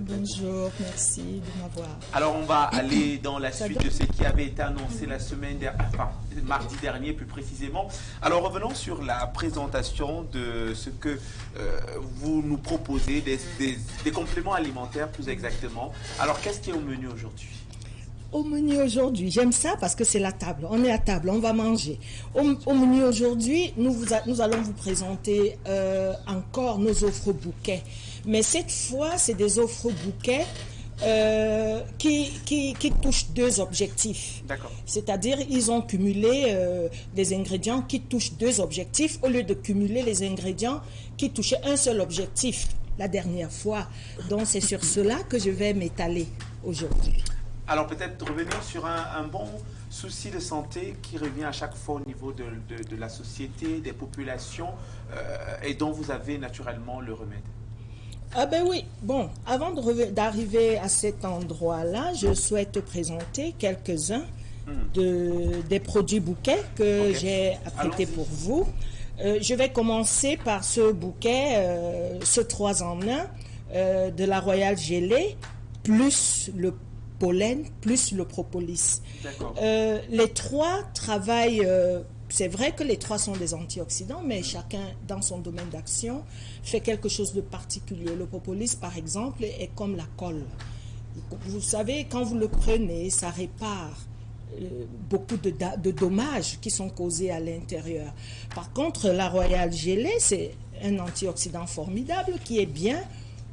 Bonjour, merci de m'avoir. Alors on va aller dans la suite de ce qui avait été annoncé la semaine dernière, enfin mardi dernier plus précisément. Alors revenons sur la présentation de ce que vous nous proposez, des compléments alimentaires plus exactement. Alors qu'est-ce qui est au menu aujourd'hui? Au menu aujourd'hui, j'aime ça parce que c'est la table. On est à table, on va manger. Au menu aujourd'hui, nous allons vous présenter encore nos offres bouquets. Mais cette fois, c'est des offres bouquets qui touchent deux objectifs. D'accord. C'est-à-dire, ils ont cumulé des ingrédients qui touchent deux objectifs au lieu de cumuler les ingrédients qui touchaient un seul objectif la dernière fois. Donc, c'est sur cela que je vais m'étaler aujourd'hui. Alors peut-être revenir sur un bon souci de santé qui revient à chaque fois au niveau de la société, des populations, et dont vous avez naturellement le remède. Ah ben oui, bon, avant d'arriver à cet endroit-là, je souhaite te présenter quelques-uns des produits bouquets que j'ai apprêtés pour vous. Je vais commencer par ce bouquet, ce 3 en 1 de la Royale Gelée, plus le pollen, plus le propolis. Les trois travaillent, c'est vrai que les trois sont des antioxydants, mais chacun dans son domaine d'action fait quelque chose de particulier. Le propolis, par exemple, est comme la colle. Vous savez, quand vous le prenez, ça répare beaucoup de dommages qui sont causés à l'intérieur. Par contre, la Royale Gelée, c'est un antioxydant formidable qui est bien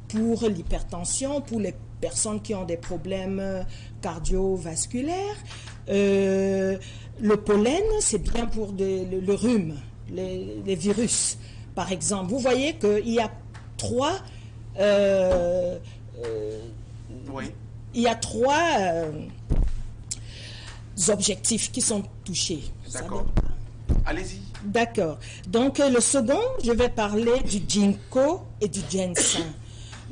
pour l'hypertension, pour les personnes qui ont des problèmes cardiovasculaires. Le pollen, c'est bien pour le rhume, les virus, par exemple. Vous voyez qu'il y a trois... Il y a trois objectifs qui sont touchés. D'accord. Allez-y. D'accord. Donc, le second, je vais parler du ginkgo et du ginseng.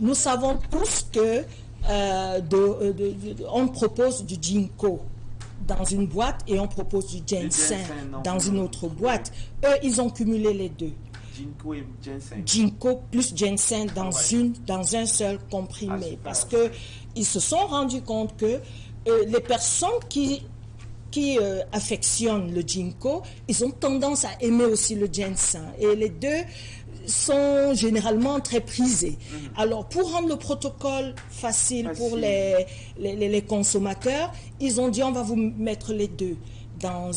Nous savons tous que on propose du ginkgo dans une boîte et on propose du ginseng dans une autre boîte. Eux, ils ont cumulé les deux. Ginkgo et ginseng. Ginkgo plus ginseng dans un seul comprimé. Parce qu'ils se sont rendus compte que les personnes qui affectionnent le ginkgo, ils ont tendance à aimer aussi le ginseng. Et les deux sont généralement très prisés. Alors, pour rendre le protocole facile pour les consommateurs, ils ont dit on va vous mettre les deux dans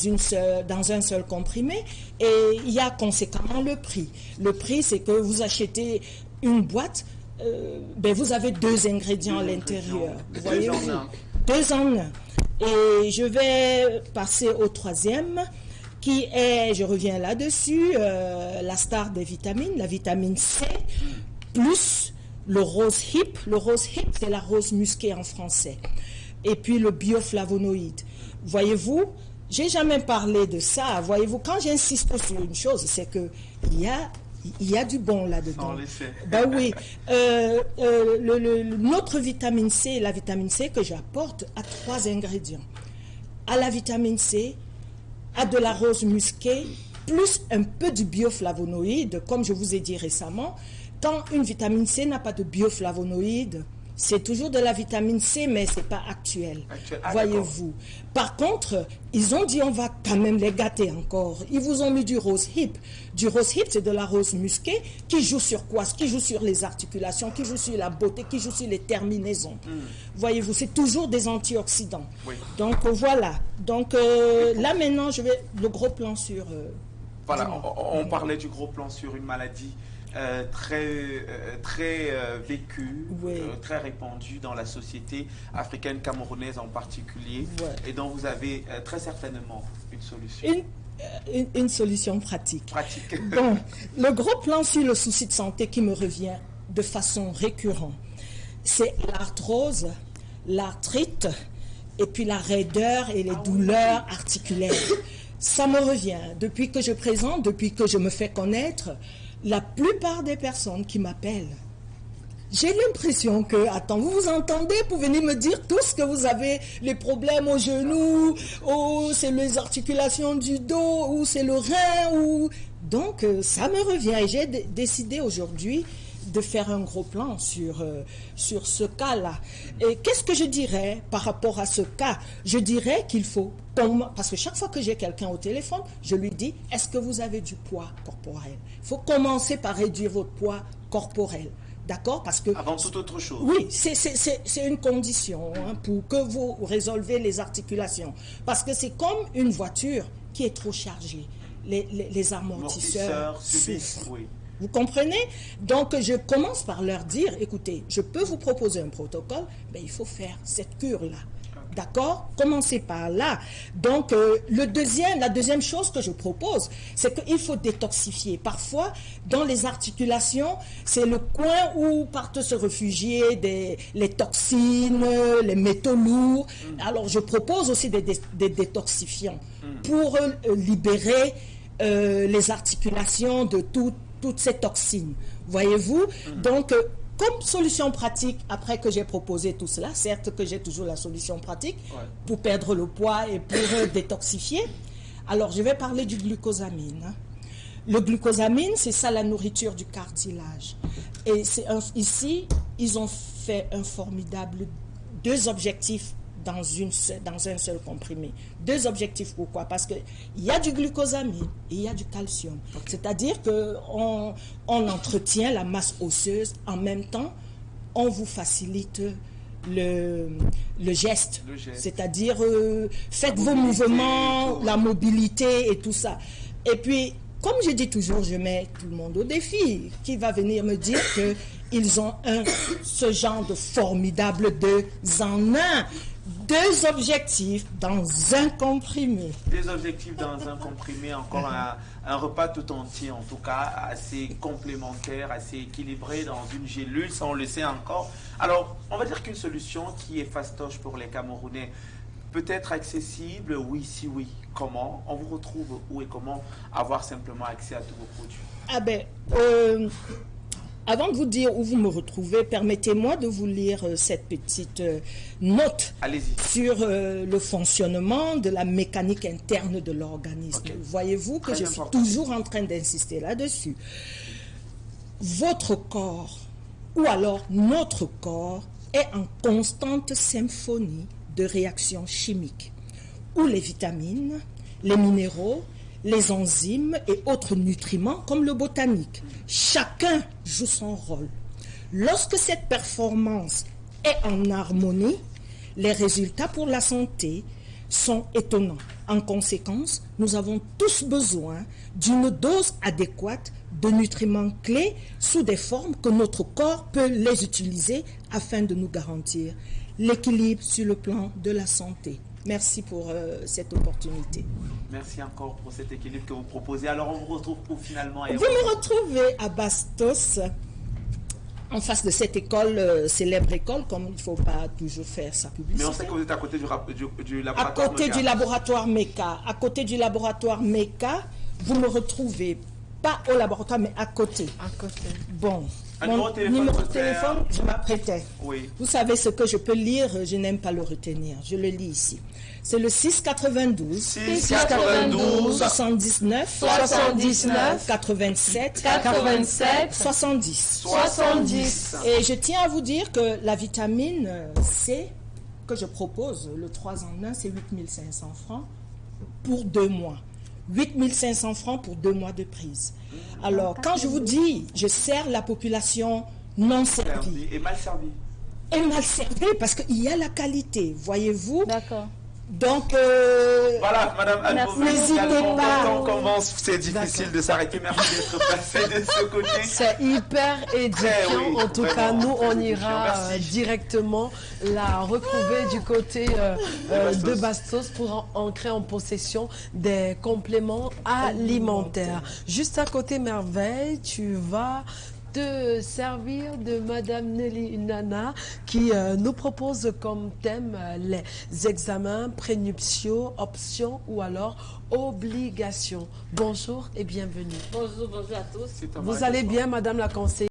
un seul comprimé, et il y a conséquemment le prix. Le prix, c'est que vous achetez une boîte, vous avez deux ingrédients à l'intérieur. Voyez-vous, deux en un. Et je vais passer au troisième, qui est, je reviens là-dessus, la star des vitamines, la vitamine C, plus le rose hip. Le rose hip, c'est la rose musquée en français. Et puis le bioflavonoïde. Voyez-vous, j'ai jamais parlé de ça. Voyez-vous, quand j'insiste sur une chose, c'est que il y a du bon là-dedans. Ben oui. Notre vitamine C, la vitamine C que j'apporte, a 3 ingrédients. À la vitamine C, à de la rose musquée, plus un peu du bioflavonoïde, comme je vous ai dit récemment. Quand une vitamine C n'a pas de bioflavonoïde, c'est toujours de la vitamine C, mais ce n'est pas actuel. Voyez-vous. Par contre, ils ont dit on va quand même les gâter encore. Ils vous ont mis du rose hip. Du rose hip, c'est de la rose musquée qui joue sur quoi? Qui joue sur les articulations, qui joue sur la beauté, qui joue sur les terminaisons. Voyez-vous, c'est toujours des antioxydants. Oui. Donc voilà. Donc là maintenant, je vais le gros plan sur... voilà, on parlait du gros plan sur une maladie très vécue, très répandue dans la société africaine, camerounaise en particulier, et dont vous avez très certainement une solution. Une solution pratique. Bon, le gros plan sur le souci de santé qui me revient de façon récurrente, c'est l'arthrose, l'arthrite, et puis la raideur et les douleurs articulaires. Ça me revient. Depuis que je présente, depuis que je me fais connaître, la plupart des personnes qui m'appellent, j'ai l'impression que, attends, vous vous entendez pour venir me dire tout ce que vous avez, les problèmes au genou, ou c'est les articulations du dos, ou c'est le rein, ou... Donc, ça me revient. Et j'ai décidé aujourd'hui de faire un gros plan sur ce cas-là. Et qu'est-ce que je dirais par rapport à ce cas? Je dirais qu'il faut, parce que chaque fois que j'ai quelqu'un au téléphone, je lui dis, est-ce que vous avez du poids corporel? Il faut commencer par réduire votre poids corporel. D'accord? Parce que avant toute autre chose. Oui, c'est une condition pour que vous résolvez les articulations. Parce que c'est comme une voiture qui est trop chargée. Les amortisseurs souffrent. Oui. Vous comprenez? Donc, je commence par leur dire, écoutez, je peux vous proposer un protocole, mais il faut faire cette cure-là. D'accord? Commencez par là. Donc, la deuxième chose que je propose, c'est qu'il faut détoxifier. Parfois, dans les articulations, c'est le coin où partent se réfugier les toxines, les métaux lourds. Alors, je propose aussi des détoxifiants pour libérer les articulations de toutes ces toxines. Voyez-vous? Donc, comme solution pratique, après que j'ai proposé tout cela, certes que j'ai toujours la solution pratique pour perdre le poids et pour détoxifier, alors je vais parler du glucosamine. Le glucosamine, c'est ça la nourriture du cartilage. Et ici, ils ont fait un formidable 2 objectifs dans un seul comprimé. 2 objectifs, pourquoi? Parce qu'il y a du glucosamine et il y a du calcium. C'est-à-dire qu'on entretient la masse osseuse, en même temps, on vous facilite le geste. C'est-à-dire, faites vos mouvements, la mobilité et tout ça. Et puis, comme je dis toujours, je mets tout le monde au défi. Qui va venir me dire qu'ils ont ce genre de formidable 2 en 1? 2 objectifs dans un comprimé. 2 objectifs dans un comprimé, encore un repas tout entier, en tout cas, assez complémentaire, assez équilibré dans une gélule, ça on le sait encore. Alors, on va dire qu'une solution qui est fastoche pour les Camerounais peut être accessible, oui, si oui. Comment? On vous retrouve où et comment avoir simplement accès à tous vos produits? Ah ben, avant de vous dire où vous me retrouvez, permettez-moi de vous lire cette petite note sur le fonctionnement de la mécanique interne de l'organisme. Voyez-vous que je suis toujours en train d'insister là-dessus. Votre corps, ou alors notre corps, est en constante symphonie de réactions chimiques, où les vitamines, les minéraux, les enzymes et autres nutriments comme le botanique. Chacun joue son rôle. Lorsque cette performance est en harmonie, les résultats pour la santé sont étonnants. En conséquence, nous avons tous besoin d'une dose adéquate de nutriments clés sous des formes que notre corps peut les utiliser afin de nous garantir l'équilibre sur le plan de la santé. Merci pour cette opportunité. Merci encore pour cet équilibre que vous proposez. Alors, on vous retrouve où finalement? Vous me retrouvez à Bastos, en face de cette école, célèbre école, comme il ne faut pas toujours faire sa publicité. Mais on sait que vous êtes à côté du laboratoire À côté du laboratoire MECA. À côté du laboratoire MECA, vous me retrouvez pas au laboratoire, mais à côté. À côté. Bon. Mon numéro de téléphone, je m'apprêtais. Oui. Vous savez ce que je peux lire, je n'aime pas le retenir. Je le lis ici. C'est le 692 79 87 70. Et je tiens à vous dire que la vitamine C que je propose, le 3 en 1, c'est 8500 francs pour 2 mois. 8500 francs pour 2 mois de prise. Alors, quand je vous dis, je sers la population non servie. Et mal servie. Et mal servie parce qu'il y a la qualité, voyez-vous. D'accord. Donc, voilà, Madame Albo, n'hésitez pas. On commence, c'est difficile de s'arrêter. Merci d'être passé de ce côté. C'est hyper édifiant. Oui, en tout cas, nous, on ira directement la retrouver du côté de Bastos pour entrer en possession des compléments alimentaires. Juste à côté, Merveille, tu vas te servir de Madame Nelly Nana qui nous propose comme thème les examens prénuptiaux, options ou alors obligations. Bonjour et bienvenue. Bonjour à tous. Vous allez bien, Madame la conseillère?